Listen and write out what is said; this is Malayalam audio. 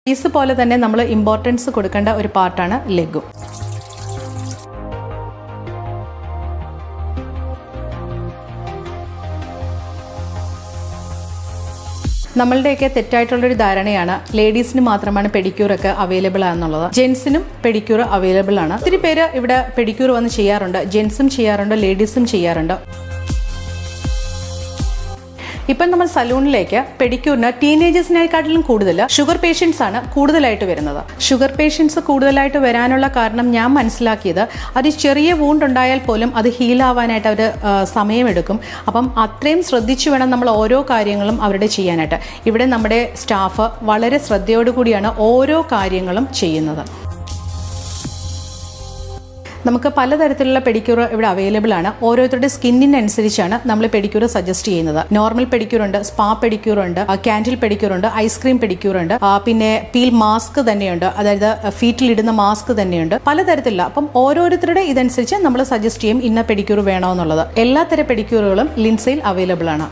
പീസ് പോലെ തന്നെ നമ്മൾ ഇമ്പോർട്ടൻസ് കൊടുക്കേണ്ട ഒരു പാർട്ടാണ് ലെഗും. നമ്മളുടെയൊക്കെ തെറ്റായിട്ടുള്ളൊരു ധാരണയാണ് ലേഡീസിന് മാത്രമാണ് പെഡിക്യൂറൊക്കെ അവൈലബിൾ ആണെന്നുള്ളത്. ജെൻസിനും പെഡിക്യൂർ അവൈലബിൾ ആണ്. ഒത്തിരി പേര് ഇവിടെ പെഡിക്യൂർ വന്ന് ചെയ്യാറുണ്ട്. ജെൻസും ചെയ്യാറുണ്ട്, ലേഡീസും ചെയ്യാറുണ്ട്. ഇപ്പം നമ്മൾ സലൂണിലേക്ക് പെഡിക്യൂറിന് ടീനേജേഴ്സിനെക്കാട്ടിലും കൂടുതൽ ഷുഗർ പേഷ്യൻസ് ആണ് കൂടുതലായിട്ട് വരുന്നത്. ഷുഗർ പേഷ്യൻസ് കൂടുതലായിട്ട് വരാനുള്ള കാരണം ഞാൻ മനസ്സിലാക്കിയത്, അത് ചെറിയ വൂണ്ട് ഉണ്ടായാൽ പോലും അത് ഹീലാവാനായിട്ട് അവർ സമയമെടുക്കും. അപ്പം അത്രയും ശ്രദ്ധിച്ചു വേണം നമ്മൾ ഓരോ കാര്യങ്ങളും അവരുടെ ചെയ്യാനായിട്ട്. ഇവിടെ നമ്മുടെ സ്റ്റാഫ് വളരെ ശ്രദ്ധയോടുകൂടിയാണ് ഓരോ കാര്യങ്ങളും ചെയ്യുന്നത്. നമുക്ക് പലതരത്തിലുള്ള പെഡിക്യൂർ ഇവിടെ അവൈലബിൾ ആണ്. ഓരോരുത്തരുടെ സ്കിന്നിനനുസരിച്ചാണ് നമ്മൾ പെഡിക്യൂർ സജസ്റ്റ് ചെയ്യുന്നത്. നോർമൽ പെഡിക്യൂർ ഉണ്ട്, സ്പാ പെഡിക്യൂർ ഉണ്ട്, ക്യാൻഡിൽ പെഡിക്യൂർ ഉണ്ട്, ഐസ്ക്രീം പെഡിക്യൂർ ഉണ്ട്, പിന്നെ പീൽ മാസ്ക് തന്നെയുണ്ട്, അതായത് ഫീറ്റിൽ ഇടുന്ന മാസ്ക് തന്നെയുണ്ട്, പലതരത്തിലുള്ള. അപ്പം ഓരോരുത്തരുടെ ഇതനുസരിച്ച് നമ്മൾ സജസ്റ്റ് ചെയ്യും ഇന്ന പെഡിക്യൂർ വേണമെന്നുള്ളത്. എല്ലാത്തരം പെഡിക്യൂറുകളും ലിൻസയിൽ അവൈലബിൾ ആണ്.